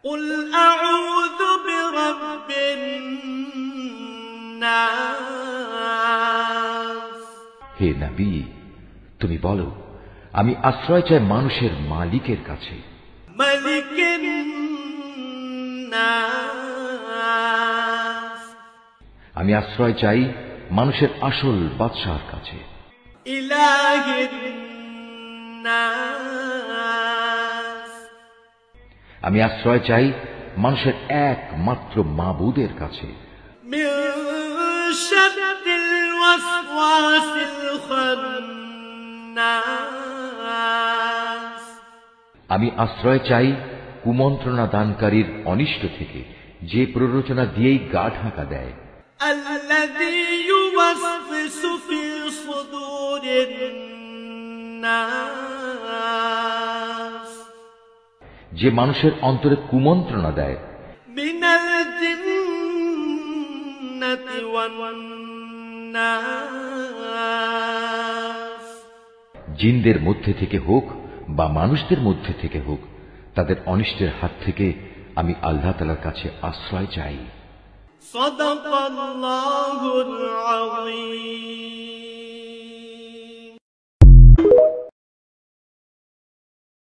قل أعوذ برب الناس হে নবী, তুমি বলো, আমি আশ্রয় চাই মানুষের মালিকের কাছে, ملك الناس আমি আশ্রয় চাই মানুষের আসল বাদশাহর কাছে, إله الناس আমি আশ্রয় চাই মানুষের একমাত্র মাবুদের কাছে, من شر الوسواس الخناس আমি আশ্রয় চাই কুমন্ত্রণা দানকারীর অনিষ্ট থেকে, যে প্ররোচনা দিয়েই গা ঢাকা দেয়, الذي يوسوس في صدور الناس যে মানুষের অন্তরে কুমন্ত্রণা দেয়, من الجنة والناس জিনদের মধ্যে থেকে হোক বা মানুষদের মধ্যে থেকে হোক, তাদের অনিষ্টের হাত থেকে আমি আল্লাহ তাআলার কাছে আশ্রয় চাই। صدق الله